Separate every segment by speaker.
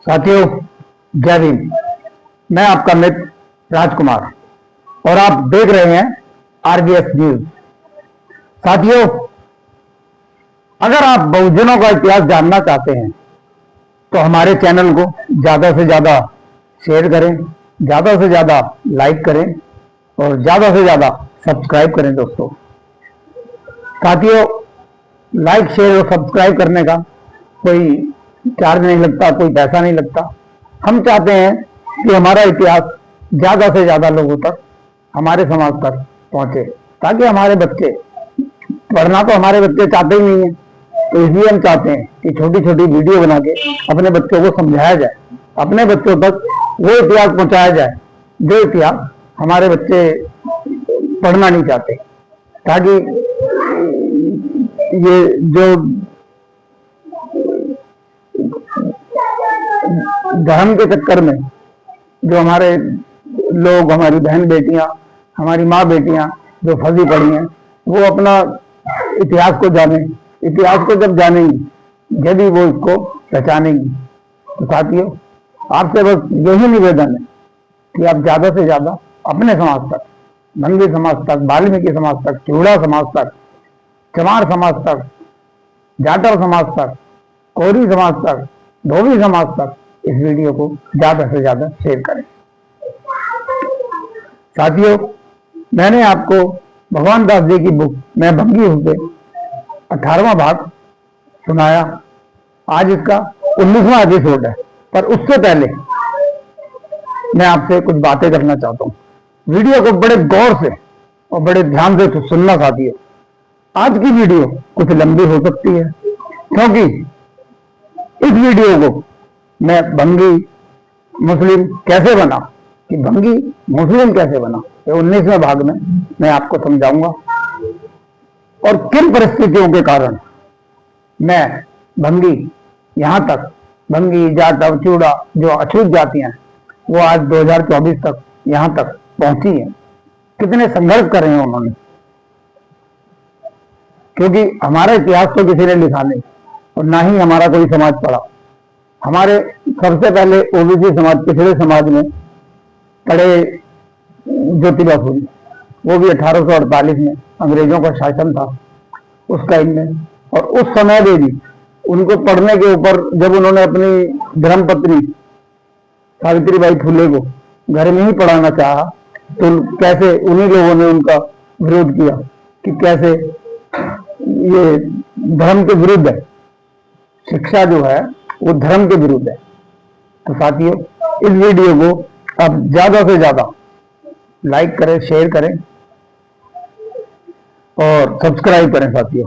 Speaker 1: साथियों, जय भीम। मैं आपका मित्र राजकुमार और आप देख रहे हैं आरबीएस न्यूज। साथियों, अगर आप बहुजनों का इतिहास जानना चाहते हैं तो हमारे चैनल को ज्यादा से ज्यादा शेयर करें, ज्यादा से ज्यादा लाइक करें और ज्यादा से ज्यादा सब्सक्राइब करें। दोस्तों साथियों, लाइक शेयर और सब्सक्राइब करने का कोई चार्ज नहीं लगता, कोई पैसा नहीं लगता। हम चाहते हैं कि हमारा इतिहास ज्यादा से ज्यादा लोगों तक, हमारे समाज तक पहुंचे, ताकि हमारे बच्चे, पढ़ना तो हमारे बच्चे चाहते ही नहीं है, तो इसलिए हम चाहते हैं कि छोटी छोटी वीडियो बना के अपने बच्चों को समझाया जाए, अपने बच्चों तक वो इतिहास पहुंचाया जाए जो इतिहास हमारे बच्चे पढ़ना नहीं चाहते, ताकि ये जो धर्म के चक्कर में जो हमारे लोग, हमारी बहन बेटियां, हमारी माँ बेटियां जो फंसी पड़ी हैं, वो अपना इतिहास को जाने। इतिहास को जब जानेंगी यदि वो इसको पहचानेंगी। तो साथियों, आपसे बस यही निवेदन है कि आप ज्यादा से ज्यादा अपने समाज तक, भंगी समाज तक, वाल्मीकि समाज तक, चूड़ा समाज तक, चमार समाज तक, जाटव समाज तक, कोरी समाज तक, धोबी समाज तक इस वीडियो को ज्यादा से ज्यादा शेयर करें। साथियों, मैंने आपको भगवान दास जी की बुक मैं भंगी हूं से 18वां भाग सुनाया। आज इसका 19वां एपिसोड है, पर उससे पहले मैं आपसे कुछ बातें करना चाहता हूं। वीडियो को बड़े गौर से और बड़े ध्यान से सुनना। साथियों, आज की वीडियो कुछ लंबी हो सकती है, क्योंकि इस वीडियो को मैं भंगी मुस्लिम कैसे बना, कि भंगी मुस्लिम कैसे बना, ये 19वें भाग में मैं आपको समझाऊंगा। और किन परिस्थितियों के कारण मैं भंगी, यहां तक भंगी, जाटव, चूड़ा जो अछूत जातियां हैं, वो आज 2024 तक यहां तक पहुंची हैं। कितने संघर्ष करे हैं उन्होंने, क्योंकि हमारा इतिहास तो किसी ने लिखा नहीं और ना ही हमारा कोई समाज पढ़ा। हमारे सबसे पहले ओबीसी समाज, पिछड़े समाज में पढ़े ज्योतिबा फूले, वो भी 1848 में अंग्रेजों का शासन था उस टाइम में। और उस समय में भी उनको पढ़ने के ऊपर, जब उन्होंने अपनी धर्मपत्नी सावित्रीबाई फूले को घर में ही पढ़ाना चाहा, तो कैसे उन्हीं लोगों ने उनका विरोध किया कि कैसे ये धर्म के विरुद्ध है, शिक्षा जो है वो धर्म के विरुद्ध है। तो साथियों, इस वीडियो को आप ज्यादा से ज्यादा लाइक करें, शेयर करें और सब्सक्राइब करें। साथियों,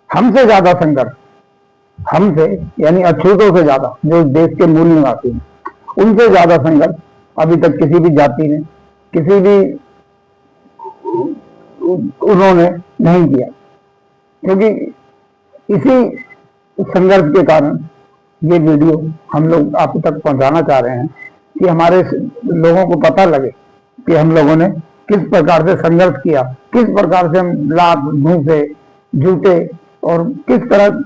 Speaker 1: हमसे ज्यादा संघर्ष, हमसे यानी अछूतों से ज्यादा, जो देश के मूल निवासी हैं, उनसे ज्यादा संघर्ष अभी तक किसी भी जाति ने, किसी भी उन्होंने नहीं किया। क्योंकि इसी संघर्ष के कारण ये वीडियो हम लोग आप तक पहुंचाना चाह रहे हैं, कि हमारे लोगों को पता लगे कि हम लोगों ने किस प्रकार से संघर्ष किया, किस प्रकार से हम लात, भूसे, जूते और किस तरह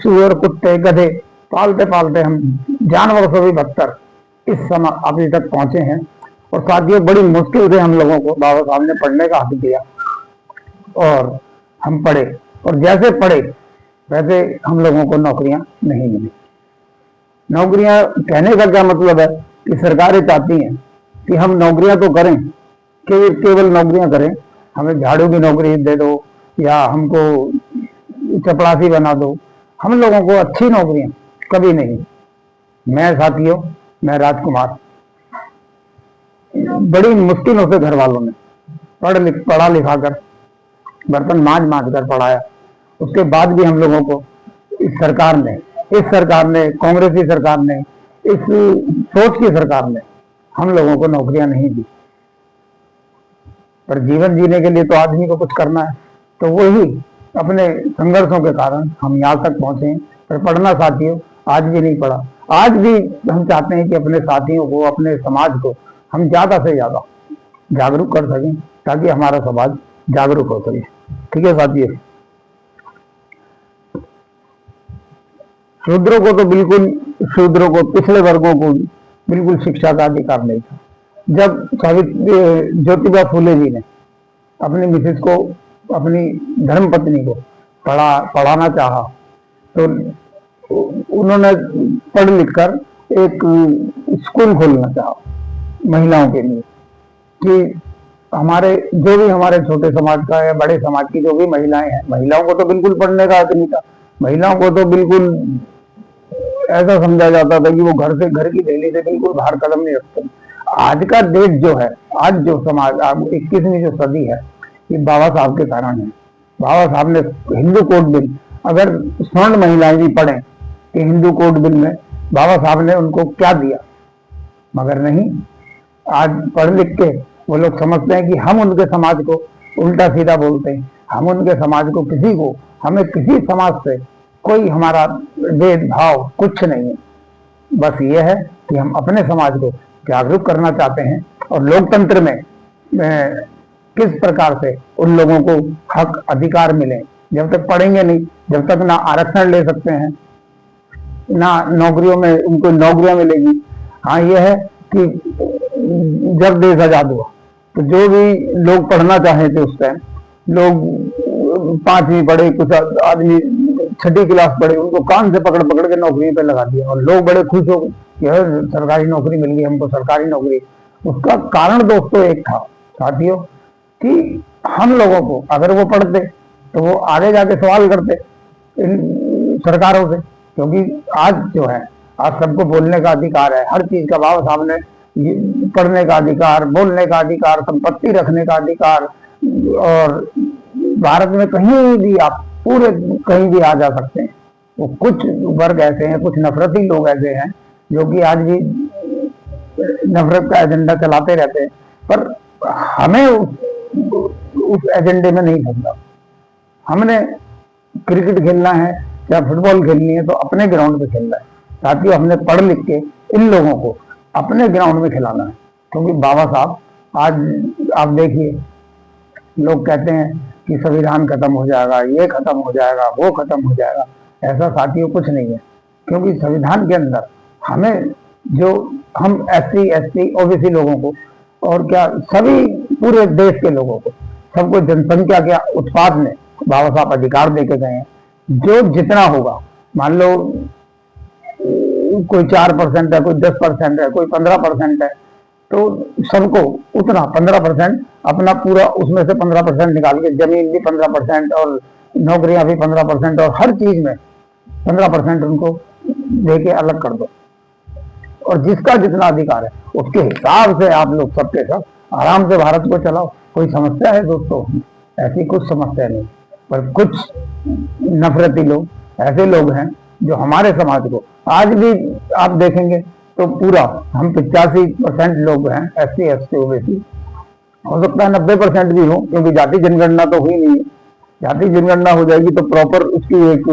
Speaker 1: सुअर, कुत्ते, गधे पालते पालते हम जानवरों से भी बदतर इस समय अभी तक पहुंचे हैं। और साथियों, बड़ी मुश्किल से हम लोगों को बाबा साहब ने पढ़ने का हक दिया और हम पढ़े, और जैसे पढ़े वैसे हम लोगों को नौकरियां नहीं मिली। नौकरियां कहने का क्या मतलब है कि सरकारें चाहती हैं कि हम नौकरियां तो करें, केवल नौकरियां करें, हमें झाड़ू की नौकरी दे दो या हमको चपरासी बना दो, हम लोगों को अच्छी नौकरियां कभी नहीं। मैं राजकुमार, बड़ी मुश्किलों से घर वालों ने पढ़ा लिखा कर, बर्तन मांझ कर पढ़ाया, उसके बाद भी हम लोगों को इस सरकार ने, कांग्रेसी सरकार ने, इस सोच की सरकार ने हम लोगों को नौकरियां नहीं दी। पर जीवन जीने के लिए तो आदमी को कुछ करना है, तो वही अपने संघर्षों के कारण हम यहाँ तक पहुंचे हैं। पर पढ़ना साथियों आज भी नहीं पढ़ा। आज भी हम चाहते हैं कि अपने साथियों को, अपने समाज को हम ज्यादा से ज्यादा जागरूक कर सकें, ताकि हमारा समाज जागरूक हो सके। ठीक है साथियों। शूद्रों को तो बिल्कुल, शूद्रों को, पिछले वर्गों को बिल्कुल शिक्षा का अधिकार नहीं था। जब सावित्री ज्योतिबा फूले जी ने अपनी मिसेस को, अपनी धर्मपत्नी को पढ़ाना चाहा, तो उन्होंने पढ़ लिख कर एक स्कूल खोलना चाहा महिलाओं के लिए, कि हमारे जो भी हमारे छोटे समाज का या बड़े समाज की जो भी महिलाएं हैं, महिलाओं को तो बिल्कुल पढ़ने का हक नहीं था। महिलाओं को तो बिल्कुल ऐसा समझा जाता था कि वो घर की दहली से बिल्कुल बाहर कदम नहीं रखते। आज का देश जो है, आज जो समाज, 21वीं जो सदी है, ये बाबा साहब के कारण है। बाबा साहब ने हिंदू कोड बिल, अगर स्वर्ण महिलाएं भी पढ़े कि हिंदू कोड बिल में बाबा साहब ने उनको क्या दिया, मगर नहीं। आज पढ़ लिख के वो लोग समझते हैं कि हम उनके समाज को उल्टा सीधा बोलते हैं, हम उनके समाज को, किसी को, हमें किसी समाज से कोई हमारा भेदभाव कुछ नहीं है। बस ये है कि हम अपने समाज को जागरूक करना चाहते हैं और लोकतंत्र में किस प्रकार से उन लोगों को हक अधिकार मिले। जब तक पढ़ेंगे नहीं, जब तक ना आरक्षण ले सकते हैं, ना नौकरियों में उनको नौकरियां मिलेगी। हाँ, ये है कि जब देश आजाद हुआ तो जो भी लोग पढ़ना चाहे थे उस टाइम, लोग 5वीं पढ़े, कुछ आदमी 6ठी क्लास पढ़े, उनको कान से पकड़ पकड़ के नौकरी पे लगा दिया और लोग बड़े खुश हो गए, यह सरकारी नौकरी मिल गई हमको, सरकारी नौकरी। उसका कारण दोस्तों एक था साथियों, कि हम लोगों को, अगर वो पढ़ते तो वो आगे जाके सवाल करते इन सरकारों से, क्योंकि आज जो है, आज सबको बोलने का अधिकार है, हर चीज का बाबा साहब ने पढ़ने का अधिकार, बोलने का अधिकार, संपत्ति रखने का अधिकार, और भारत में कहीं भी आप पूरे कहीं भी आ जा सकते हैं। वो कुछ वर्ग ऐसे हैं, कुछ नफरती लोग ऐसे हैं जो कि आज भी नफरत का एजेंडा चलाते रहते हैं, पर हमें उस एजेंडे में नहीं फंसना। हमने क्रिकेट खेलना है या फुटबॉल खेलनी है तो अपने ग्राउंड पे खेलना है। साथियों, हमने पढ़ लिख के इन लोगों को अपने ग्राउंड में खिलाना है, क्योंकि बाबा साहब, आज आप देखिए, लोग कहते हैं कि संविधान खत्म हो जाएगा, ये खत्म हो जाएगा, वो खत्म हो जाएगा। ऐसा साथियों कुछ नहीं है, क्योंकि संविधान के अंदर हमें जो, हम SC ST OBC लोगों को, और क्या सभी पूरे देश के लोगों को, सबको जनसंख्या के उत्पाद में बाबा साहब अधिकार देके गए हैं। जो जितना होगा, मान लो कोई 4% है, कोई 10% है, कोई 15% है, तो सबको उतना 15% अपना पूरा, उसमें से 15% निकाल के, जमीन भी 15% और नौकरियां भी 15% और हर चीज में 15% उनको देके अलग कर दो, और जिसका जितना अधिकार है उसके हिसाब से आप लोग सबके सब आराम से भारत को चलाओ। कोई समस्या है दोस्तों? ऐसी कुछ समस्या नहीं, पर कुछ नफरती लोग, ऐसे लोग हैं जो हमारे समाज को आज भी आप देखेंगे तो पूरा, हम 85% लोग हैं SC ST OBC, हो सकता है 90% भी हो, क्योंकि जाति जनगणना तो हुई नहीं है। जाति जनगणना हो जाएगी तो प्रॉपर उसकी एक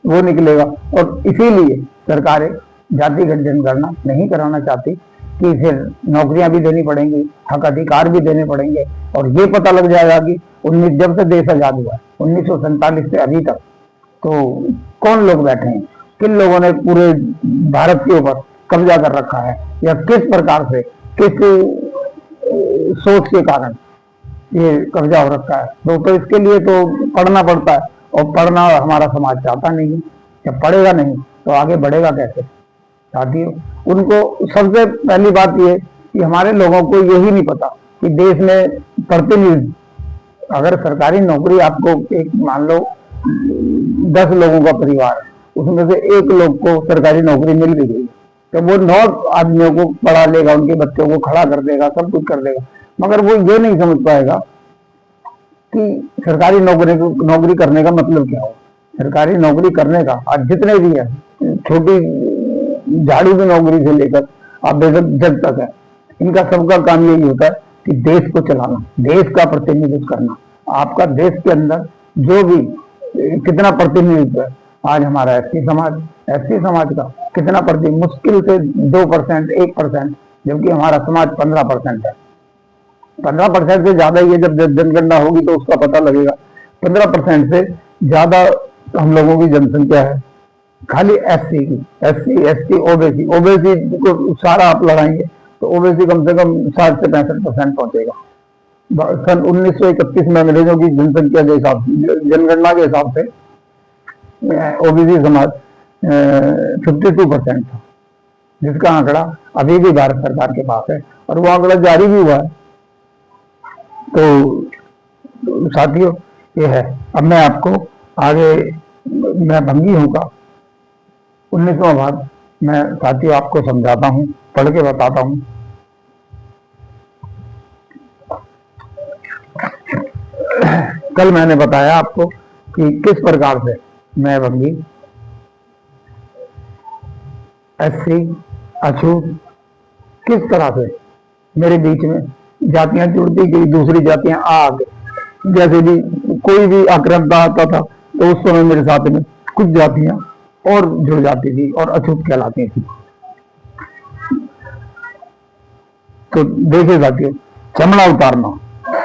Speaker 1: वो निकलेगा, और इसीलिए सरकारें जातिगत जनगणना नहीं कराना चाहती कि फिर नौकरियां भी देनी पड़ेंगी, हक अधिकार भी देने पड़ेंगे, और ये पता लग जाएगा कि जब से देश आजाद हुआ है 1947 से अभी तक, तो कौन लोग बैठे हैं, किन लोगों ने पूरे भारत के ऊपर कब्जा कर रखा है, या किस प्रकार से, किस सोच के कारण ये कब्जा हो रखा है। तो इसके लिए तो पढ़ना पड़ता है, और पढ़ना हमारा समाज चाहता नहीं है। जब पढ़ेगा नहीं तो आगे बढ़ेगा कैसे? साथियों, उनको सबसे पहली बात ये कि हमारे लोगों को यही नहीं पता कि देश में प्रतिनिधि, अगर सरकारी नौकरी आपको, एक मान लो 10 लोगों का परिवार, उसमें से एक लोग को सरकारी नौकरी मिल भी गई, तो वो 9 आदमियों को पढ़ा लेगा, उनके बच्चों को खड़ा कर देगा, सब कुछ कर देगा, मगर वो ये नहीं समझ पाएगा कि सरकारी नौकरी करने का मतलब क्या हो। सरकारी नौकरी करने का आज जितने भी है, छोटी झाड़ू की नौकरी से लेकर आप जज तक है, इनका सबका काम यही होता है कि देश को चलाना, देश का प्रतिनिधित्व करना। आपका देश के अंदर जो भी कितना प्रतिनिधित्व है, आज हमारा SC समाज का कितना मुश्किल से 2%, 1%, जबकि हमारा समाज 15% है। 15% से ज्यादा ये जब जनगणना होगी तो उसका पता लगेगा। 15% से ज्यादा हम लोगों की जनसंख्या है खाली एससी की, एससी एसटी ओबीसी, ओबीसी को सारा आप लगाएंगे तो ओबीसी कम से कम 60 से 65% पहुंचेगा। सन 1931 में अंग्रेजों की जनसंख्या के हिसाब से, जनगणना के हिसाब से ओबीसी समाज 52% था, जिसका आंकड़ा अभी भी भारत सरकार के पास है और वो आंकड़ा जारी भी हुआ है। तो साथियों ये है। अब मैं आपको आगे, मैं भंगी हूं का 19वां भाग मैं साथियों आपको समझाता हूं, पढ़ के बताता हूं। कल मैंने बताया आपको कि किस प्रकार से मैं भंगी, एससी, अछूत, किस तरह से मेरे बीच में जातियां जुड़ती गई, दूसरी जातियां आग, जैसे भी कोई भी आक्रांता आता था तो उस समय मेरे साथ में कुछ जातियां और जुड़ जाती थी और अछूत कहलाती थी। तो देखिए साथियों, चमड़ा उतारना,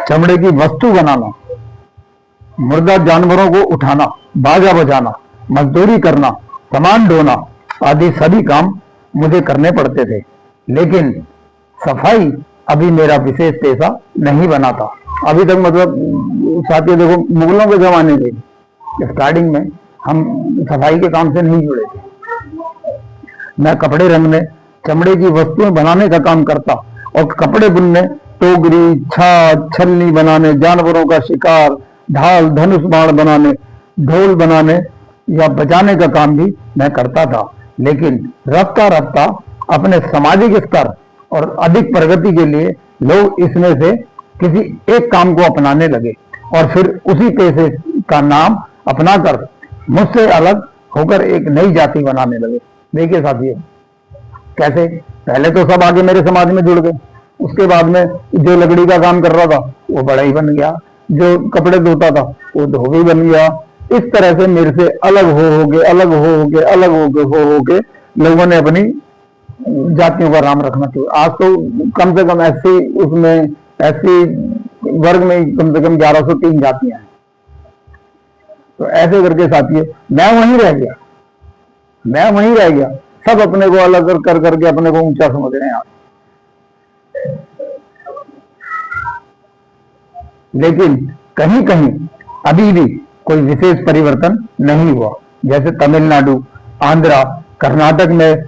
Speaker 1: चमड़े की वस्तु बनाना, मुर्दा जानवरों को उठाना, बाजा बजाना, मजदूरी करना, सामान ढोना आदि सभी काम मुझे करने पड़ते थे, लेकिन सफाई अभी मेरा विशेष पेशा नहीं बना था। अभी तक मतलब साथियों देखो, मुगलों के जमाने में स्टार्टिंग में हम सफाई के काम से नहीं जुड़े थे। मैं कपड़े रंगने, चमड़े की वस्तुएं बनाने का काम करता और कपड़े बुनने, टोकरी, छाछ, छलनी बनाने, जानवरों का शिकार, ढाल, धनुष बाण बनाने, ढोल बनाने या बजाने का काम भी मैं करता था। लेकिन रफ्ता रफ्ता अपने सामाजिक स्तर और अधिक प्रगति के लिए लोग इसमें से किसी एक काम को अपनाने लगे और फिर उसी पेशे का नाम अपनाकर मुझसे अलग होकर एक नई जाति बनाने लगे। देखिए साथियों कैसे, पहले तो सब आगे मेरे समाज में जुड़ गए, उसके बाद में जो लकड़ी का काम कर रहा था वो बड़ा ही बन गया, जो कपड़े धोता था वो धोबी बन गया। इस तरह से मेरे से अलग हो के लोगों ने अपनी जातियों का नाम रखना चाहिए। आज तो कम से कम ऐसी वर्ग में कम से कम 1103 जातियां हैं। तो ऐसे करके साथियों मैं वहीं रह गया, सब अपने को अलग कर करके अपने को ऊंचा समझ रहे हैं। लेकिन कहीं कहीं अभी भी कोई विशेष परिवर्तन नहीं हुआ। जैसे तमिलनाडु, आंध्रा, कर्नाटक में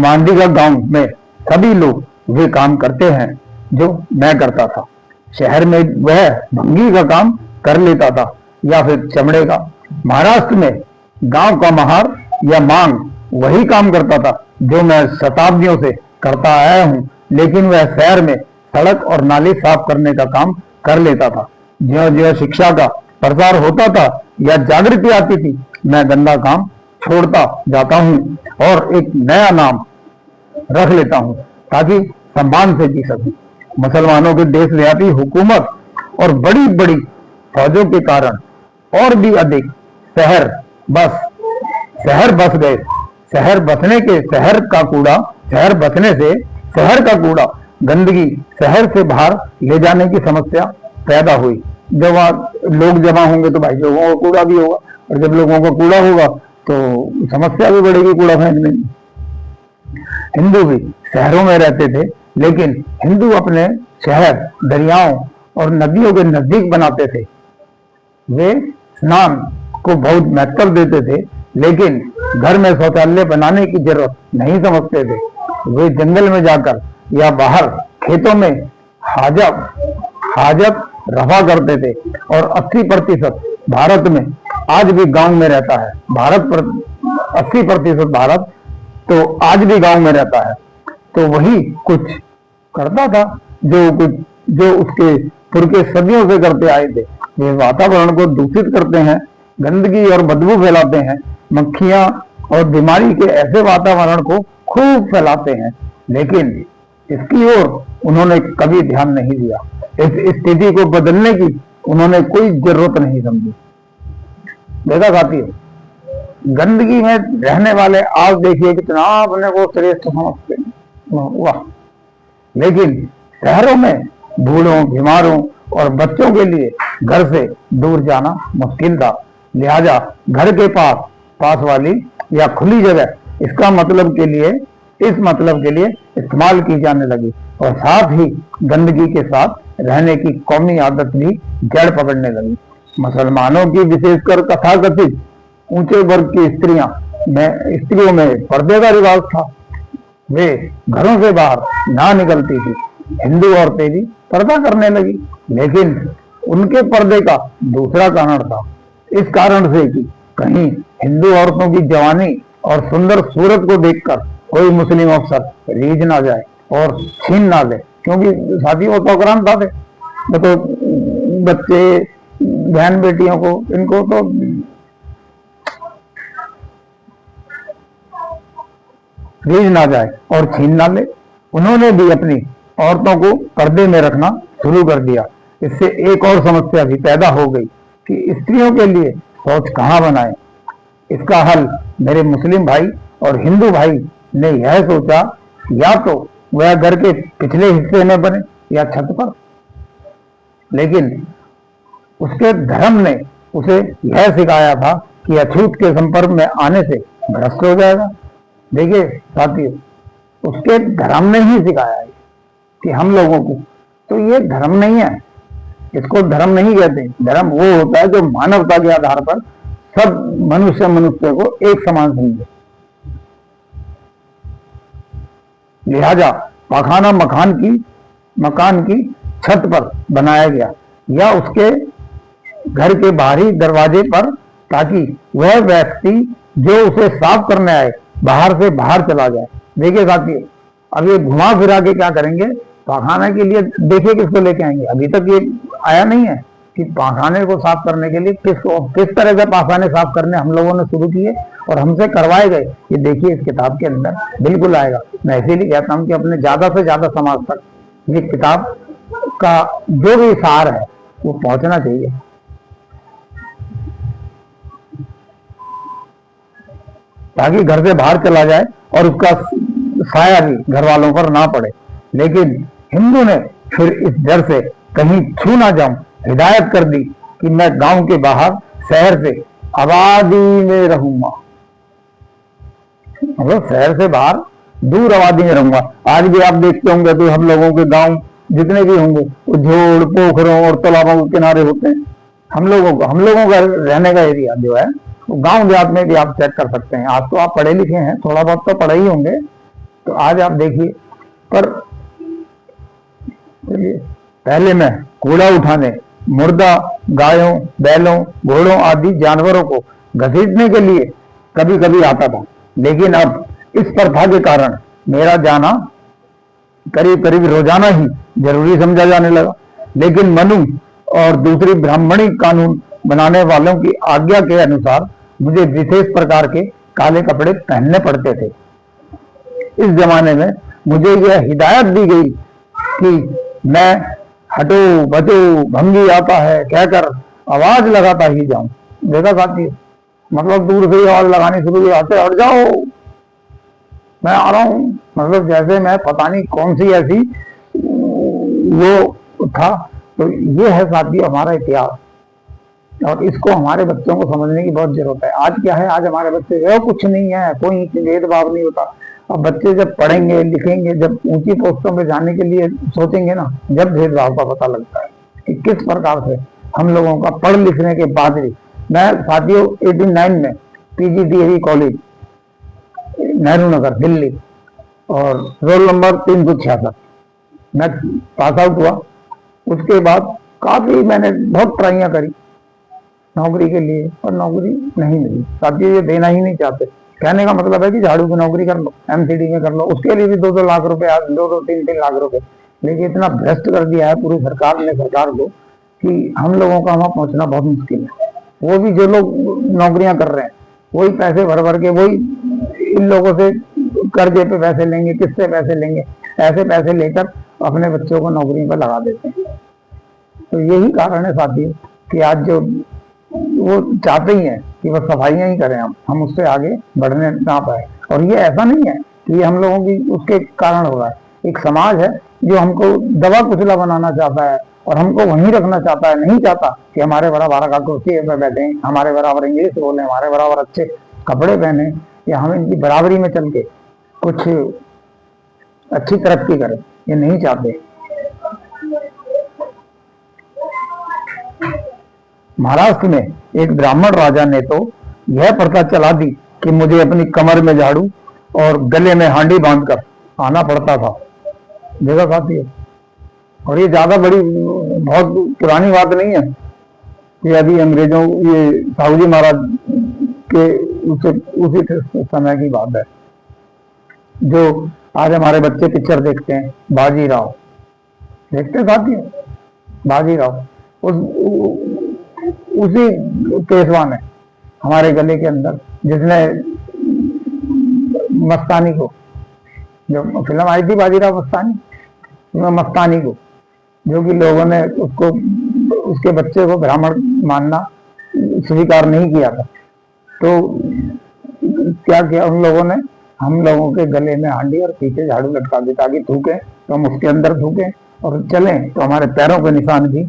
Speaker 1: मांडीगा गांव में सभी लोग वे काम करते हैं जो मैं करता था। शहर में वह भंगी का काम कर लेता था या फिर चमड़े का। महाराष्ट्र में गांव का महार या मांग वही काम करता था जो मैं शताब्दियों से करता आया हूं। लेकिन वह शहर में सड़क और नाले साफ करने का काम कर लेता था। ज्यों-ज्यों शिक्षा का प्रसार होता था या जागृति आती थी, मैं गंदा काम छोड़ता जाता हूं और एक नया नाम रख लेता हूं ताकि सम्मान से जी सकूं। मुसलमानों की देशव्यापी हुकूमत और बड़ी बड़ी फौजों के कारण और भी अधिक शहर बस गए। शहर बसने से शहर का कूड़ा, गंदगी शहर से बाहर ले जाने की समस्या पैदा हुई। जब लोग जमा होंगे तो भाई लोगों का कूड़ा भी होगा, और जब लोगों का कूड़ा होगा तो समस्या भी बढ़ेगी कूड़ा फेंकने की। हिंदू भी शहरों में रहते थे, लेकिन हिंदू अपने शहर दरियाओं और नदियों के नजदीक बनाते थे। वे स्नान को बहुत महत्व देते थे, लेकिन घर में शौचालय बनाने की जरूरत नहीं समझते थे। वे जंगल में जाकर या बाहर खेतों में हाजत रफा करते थे। और 80% भारत में आज भी गांव में रहता है। 80% भारत तो आज भी गांव में रहता है। तो वही कुछ करता था जो उसके पुरखे सदियों से करते आए थे। वे वातावरण को दूषित करते हैं, गंदगी और बदबू फैलाते हैं, मक्खियां और बीमारी के ऐसे वातावरण को खूब फैलाते हैं, लेकिन इसकी ओर उन्होंने कभी ध्यान नहीं दिया। इस स्थिति को बदलने की उन्होंने कोई जरूरत नहीं समझी। देखा साथियों, गंदगी में रहने वाले आज देखिए कितना अपने को श्रेष्ठ समझते हैं, वाह। लेकिन शहरों में बूढ़ों, बीमारों और बच्चों के लिए घर से दूर जाना मुश्किल था। लिहाजा घर के पास वाली या खुली जगह इसका मतलब के लिए, इस मतलब के लिए इस्तेमाल की जाने लगी और साथ ही गंदगी के साथ रहने की कौमी आदत भी जड़ पकड़ने लगी। मुसलमानों की विशेषकर तथाकथित ऊंचे वर्ग की स्त्रियों में पर्दे का रिवाज था। वे घरों से बाहर ना निकलती थी। हिंदू औरतें भी पर्दा करने लगी, लेकिन उनके पर्दे का दूसरा कारण था। इस कारण से कि कहीं हिंदू औरतों की जवानी और सुंदर सूरत को देखकर कोई मुस्लिम अफसर रीझ ना जाए और छीन ना ले, क्योंकि साथी वो तो अक्रांता थे। तो बच्चे, बहन बेटियों को, इनको तो रीझ ना जाए और छीन ना ले। उन्होंने भी अपनी औरतों को पर्दे में रखना शुरू कर दिया। इससे एक और समस्या भी पैदा हो गई कि स्त्रियों के लिए शौच कहाँ बनाए। इसका हल मेरे मुस्लिम भाई और हिंदू भाई ने यह सोचा, या तो वह घर के पिछले हिस्से में बने या छत पर। लेकिन उसके धर्म ने उसे यह सिखाया था कि अछूत के संपर्क में आने से भ्रष्ट हो जाएगा। देखिए साथियों, उसके धर्म ने ही सिखाया है कि हम लोगों को, तो ये धर्म नहीं है, इसको धर्म नहीं कहते। धर्म वो होता है जो मानवता के आधार पर सब मनुष्य को एक समान समझे। लिहाजा पाखाना मकान की छत पर बनाया गया या उसके घर के बाहरी दरवाजे पर, ताकि वह व्यक्ति जो उसे साफ करने आए बाहर से बाहर चला जाए। देखिए साथियों, अब ये घुमा फिरा के क्या करेंगे, पाखाना के लिए देखिए किसको लेके आएंगे। अभी तक ये आया नहीं है कि पाखाने को साफ करने के लिए किस तरह से पाखाने साफ करने हम लोगों ने शुरू किए और हमसे करवाए गए। ये देखिए इस किताब के अंदर बिल्कुल आएगा। मैं इसीलिए कहता हूँ कि अपने ज्यादा से ज्यादा समाज तक ये किताब का जो भी सार है वो पहुंचना चाहिए, ताकि घर से बाहर चला जाए और उसका साया भी घर वालों पर ना पड़े। लेकिन हिंदू ने फिर इस डर से कहीं छू ना जाऊं हिदायत कर दी कि मैं गांव के बाहर शहर से आबादी में रहूंगा, मतलब शहर से बाहर दूर आबादी में रहूंगा। आज भी आप देखते होंगे तो हम लोगों के गांव जितने भी होंगे वो झोड़, पोखरों और तालाबों के किनारे होते हैं। हम लोगों का रहने का एरिया जो है वो गांव देहात में भी आप चेक कर सकते हैं। आज तो आप पढ़े लिखे हैं, थोड़ा बहुत तो पढ़े ही होंगे, तो आज आप देखिए। पर पहले मैं कूड़ा उठाने, मुर्दा गायों, बैलों, घोड़ों आदि जानवरों को घसीटने के लिए कभी कभी आता था, लेकिन अब इस प्रथा के कारण मेरा जाना करीब करीब रोजाना ही जरूरी समझा जाने लगा। लेकिन मनु और दूसरी ब्राह्मणी कानून बनाने वालों की आज्ञा के अनुसार मुझे विशेष प्रकार के काले कपड़े पहनने पड़ते थे। इस जमाने में मुझे यह हिदायत दी गई कि मैं हटो बचो भंगी आता है कहकर आवाज लगाता ही जाऊं। देखा साथी, मतलब दूर से आवाज लगानी शुरू हुई, आते हट जाओ मैं आ रहा हूं। मतलब जैसे मैं पता नहीं कौन सी ऐसी वो था। तो ये है साथी हमारा इतिहास, और इसको हमारे बच्चों को समझने की बहुत जरूरत है। आज क्या है, आज हमारे बच्चे कुछ नहीं है, कोई भेदभाव नहीं होता। अब बच्चे जब पढ़ेंगे लिखेंगे, जब ऊंची पोस्टों पे जाने के लिए सोचेंगे ना, जब भेदभाव का पता लगता है कि किस प्रकार से हम लोगों का पढ़ लिखने के बाद भी। मैं साथियों 89 में PGDAV कॉलेज नेहरू नगर दिल्ली और रोल नंबर 366 मैं पास आउट हुआ। उसके बाद काफी मैंने बहुत ट्राइयां करी नौकरी के लिए, और नौकरी नहीं मिली। साथियों ये देना ही नहीं चाहते। कहने का मतलब है कि झाड़ू की नौकरी कर लो, MCD में कर लो, उसके लिए भी 2-2 लाख रुपए, 2-3 लाख रुपए। लेकिन इतना भ्रष्ट कर दिया है पूरी सरकार को कि हम लोगों का वहां पहुंचना बहुत मुश्किल है। वो भी जो लोग नौकरियां कर रहे हैं वही पैसे भर भर के वही इन लोगों से कर्जे पे पैसे लेंगे, किससे पैसे लेंगे, ऐसे पैसे लेकर अपने बच्चों को नौकरी पर लगा देते हैं। तो यही कारण है साथियों कि आज जो वो चाहते ही हैं कि बस सफाइयां ही करें, हम उससे आगे बढ़ने ना पाए। और ये ऐसा नहीं है कि ये हम लोगों की उसके कारण हो रहा है। एक समाज है जो हमको दबा कुचला बनाना चाहता है और हमको वहीं रखना चाहता है। नहीं चाहता कि हमारे बराबर का कुर्सी पे बैठे, हमारे बराबर इंग्लिश बोले, हमारे बराबर अच्छे कपड़े पहने। या हम इनकी बराबरी में चल के कुछ अच्छी तरक्की करें, ये नहीं चाहते। महाराष्ट्र में एक ब्राह्मण राजा ने तो यह प्रथा चला दी कि मुझे अपनी कमर में झाड़ू और गले में हांडी बांधकर आना पड़ता था। देखा साथी, और ये ज्यादा बड़ी बहुत पुरानी बात नहीं है, ये अभी अंग्रेजों, ये साहू जी महाराज के उसी समय की बात है। जो आज हमारे बच्चे पिक्चर देखते हैं, बाजीराव देखते साथी, बाजीराव उसी पेशवा ने हमारे गले के अंदर, जिसने मस्तानी को, जो फिल्म आई थी बाजीराव मस्तानी, मस्तानी को, जो कि लोगों ने उसको, उसके बच्चे को ब्राह्मण मानना स्वीकार नहीं किया था, तो क्या किया उन लोगों ने, हम लोगों के गले में हांडी और पीछे झाड़ू लटका दी ताकि थूके तो हम उसके अंदर थूके और चलें तो हमारे पैरों के निशान भी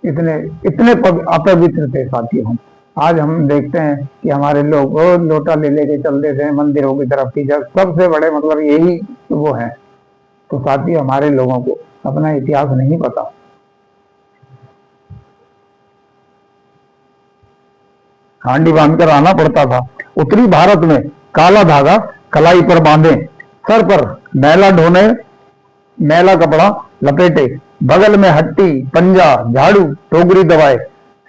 Speaker 1: इतने इतने अपवित्र थे साथियों। हम आज हम देखते हैं कि हमारे लोग लोटा ले लेके चल देते हैं मंदिरों की तरफ की, जब सबसे बड़े मतलब यही वो है। तो साथियों, हमारे लोगों को अपना इतिहास नहीं पता। हांडी बांधकर आना पड़ता था। उत्तरी भारत में काला धागा कलाई पर बांधे, सर पर मैला ढोने, मैला कपड़ा लपेटे, बगल में हट्टी, पंजा, झाड़ू, टोकरी दबाए,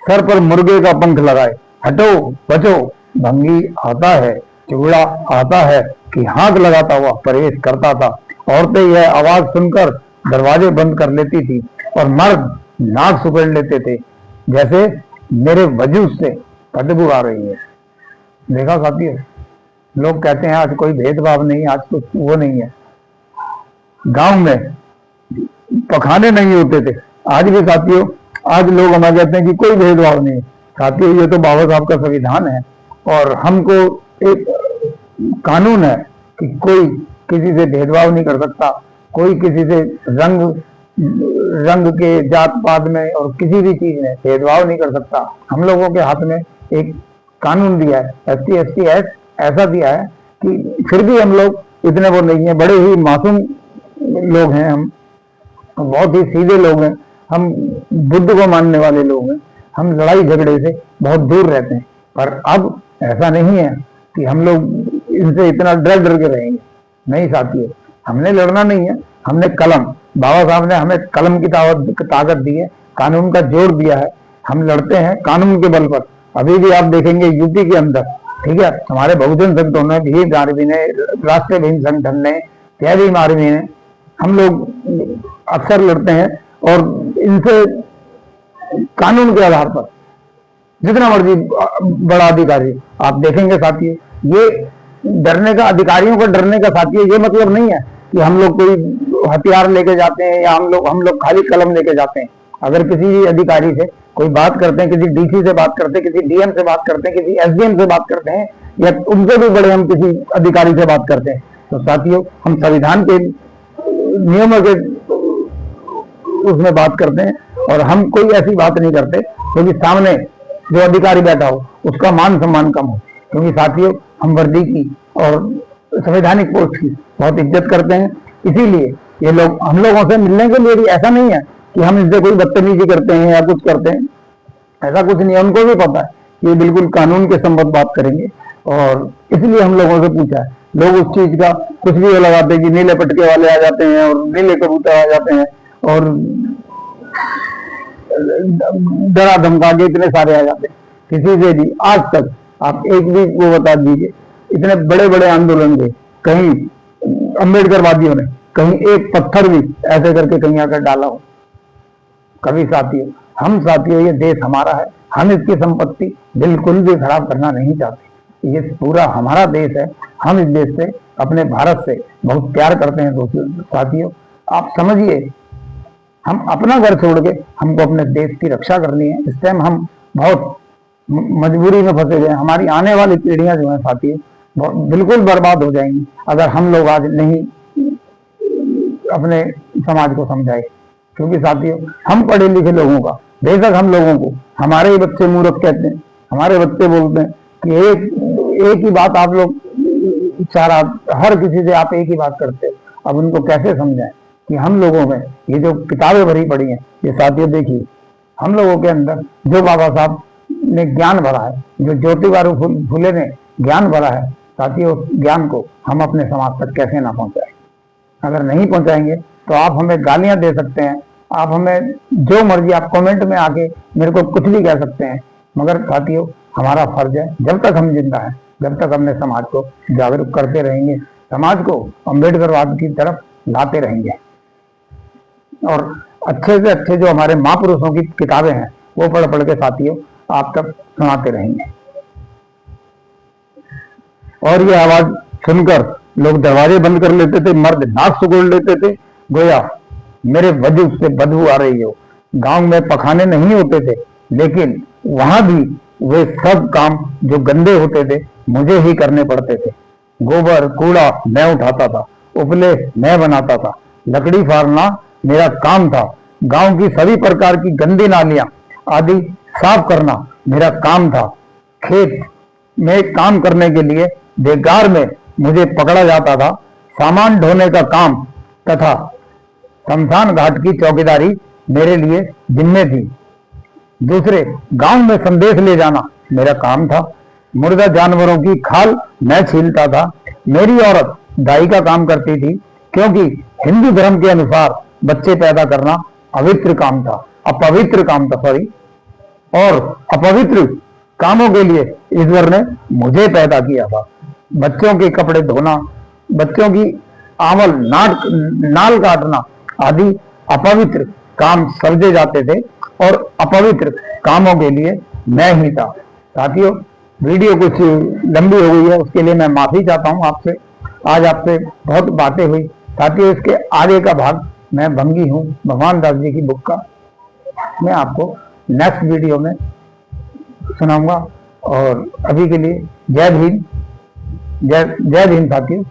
Speaker 1: सर पर मुर्गे का पंख लगाए, हटो बचो, भंगी आता है, चूड़ा आता है कि हाँक लगाता हुआ प्रवेश करता था। औरतें यह आवाज सुनकर दरवाजे बंद कर लेती थी और मर्द नाक सुपेड़ लेते थे, जैसे मेरे वजूद से बदबू आ रही है। देखा साथियों, लोग कहते हैं आज कोई भेदभाव नहीं, आज कुछ वो नहीं है। गांव में पखाने नहीं होते थे, आज भी साथियों, आज लोग हमें कहते हैं कि कोई भेदभाव नहीं। साथियों, ये तो बाबा साहब का संविधान है और हमको एक कानून है कि कोई किसी से भेदभाव नहीं कर सकता, कोई किसी से रंग के, जात पात में और किसी भी चीज में भेदभाव नहीं कर सकता। हम लोगों के हाथ में एक कानून दिया है, SC/ST एक्ट ऐसा दिया है कि फिर भी हम लोग इतने वो नहीं है, बड़े ही मासूम लोग हैं, हम बहुत ही सीधे लोग हैं, हम बुद्ध को मानने वाले लोग हैं, हम लड़ाई झगड़े से बहुत दूर रहते हैं। पर अब ऐसा नहीं है कि हम लोग इनसे इतना डर के रहेंगे। नहीं साथियों, हमने लड़ना नहीं है, हमने कलम, बाबा साहब ने हमें कलम की ताकत दी है, कानून का जोर दिया है, हम लड़ते हैं कानून के बल पर। अभी भी आप देखेंगे यूपी के अंदर, ठीक है, हमारे बहुजन संगठनों ने, भीम आर्मी ने, राष्ट्रीय भीम संगठन ने, जय भीम आर्मी ने, हम लोग अक्सर लड़ते हैं और इनसे कानून के आधार पर जितना मर्जी बड़ा अधिकारी आप देखेंगे साथियों, ये डरने का, अधिकारियों को डरने का साथियों ये मतलब नहीं है कि हम लोग कोई हथियार लेके जाते हैं या हम लोग खाली कलम लेके जाते हैं। अगर किसी अधिकारी से कोई बात करते हैं, किसी DC से बात करते हैं, किसी DM से बात करते हैं, किसी SDM से बात करते हैं या उनसे भी बड़े हम किसी अधिकारी से बात करते हैं, तो साथियों हम संविधान के नियमों के उसमें बात करते हैं और हम कोई ऐसी बात नहीं करते क्योंकि सामने जो अधिकारी बैठा हो उसका मान सम्मान कम हो। क्योंकि साथियों हम वर्दी की और संवैधानिक पोस्ट की बहुत इज्जत करते हैं, इसीलिए ये लोग हम लोगों से मिलने के लिए भी ऐसा नहीं है कि हम इससे कोई बदतमीजी करते हैं या कुछ करते हैं, ऐसा कुछ नहीं है। उनको भी पता है ये बिल्कुल कानून के संबंध बात करेंगे और इसलिए हम लोगों से पूछा है। लोग उस चीज का कुछ भी लगाते हैं कि नीले पटके वाले आ जाते हैं और नीले कबूतर आ जाते हैं और डरा धमका के इतने सारे आ जाते हैं। किसी से भी आज तक आप एक भी वो बता दीजिए, इतने बड़े बड़े आंदोलन के कहीं अम्बेडकरवादियों ने कहीं एक पत्थर भी ऐसे करके कहीं आकर डाला हो कभी? साथियों हम साथियों ये देश हमारा है, हम इसकी संपत्ति बिल्कुल भी खराब करना नहीं चाहते। ये पूरा हमारा देश है, हम इस देश से, अपने भारत से बहुत प्यार करते हैं। दोस्तों साथियों आप समझिए, हम अपना घर छोड़ के हमको अपने देश की रक्षा करनी है। इस टाइम हम बहुत मजबूरी में फंसे गए। हमारी आने वाली पीढ़ियां जो है साथियों बिल्कुल बर्बाद हो जाएंगी अगर हम लोग आज नहीं अपने समाज को समझाए। क्योंकि साथियों हम पढ़े लिखे लोगों का, बेशक हम लोगों को हमारे ही बच्चे मूर्ख कहते हैं, हमारे बच्चे बोलते हैं कि एक ही बात आप लोग सारा हर किसी से आप एक ही बात करते हो। अब उनको कैसे समझाएं कि हम लोगों में ये जो किताबें भरी पड़ी हैं, ये साथियों देखिए, हम लोगों के अंदर जो बाबा साहब ने ज्ञान भरा है, जो ज्योतिबा फुले ने ज्ञान भरा है, साथियों उस ज्ञान को हम अपने समाज तक कैसे ना पहुंचाएं। अगर नहीं पहुंचाएंगे तो आप हमें गालियां दे सकते हैं, आप हमें जो मर्जी आप कमेंट में आके मेरे को कुछ भी कह सकते हैं, मगर साथियों हमारा फर्ज है, जब तक हम जिंदा हैं, जब तक हमने समाज को जागरूक करते रहेंगे, समाज को अम्बेडकरवाद की तरफ लाते रहेंगे और अच्छे से अच्छे जो हमारे महापुरुषों की किताबें हैं वो पढ़ पढ़ के साथियों आप तक सुनाते रहेंगे। और ये आवाज सुनकर लोग दरवाजे बंद कर लेते थे, मर्द नाक सुगोड़ लेते थे, गोया मेरे वजूद से बदबू आ रही हो। गांव में पखाने नहीं होते थे, लेकिन वहां भी वे सब काम जो गंदे होते थे मुझे ही करने पड़ते थे। गोबर कूड़ा मैं उठाता था, उपले मैं बनाता था, लकड़ी फाड़ना मेरा काम था, गांव की सभी प्रकार की गंदी नालियां आदि साफ करना मेरा काम था। खेत में काम करने के लिए बेगार में मुझे पकड़ा जाता था। सामान ढोने का काम तथा शमशान घाट की चौकीदारी मेरे लिए जिम्मे थी। दूसरे गांव में संदेश ले जाना मेरा काम था। मुर्दा जानवरों की खाल मैं छीलता था। मेरी औरत दाई का काम करती थी, क्योंकि हिंदू धर्म के अनुसार बच्चे पैदा करना अपवित्र काम था सॉरी, और अपवित्र कामों के लिए ईश्वर ने मुझे पैदा किया था। बच्चों के कपड़े धोना, बच्चों की आंवल नाल काटना आदि अपवित्र काम समझे जाते थे और अपवित्र कामों के लिए मैं ही था। साथियों वीडियो कुछ लंबी हो गई है, उसके लिए मैं माफी चाहता हूं आपसे। आज आपसे बहुत बातें हुई साथियों, इसके आगे का भाग मैं भंगी हूं भगवान दास जी की बुक का, मैं आपको नेक्स्ट वीडियो में सुनाऊंगा। और अभी के लिए जय भीम, जय भीम साथियों।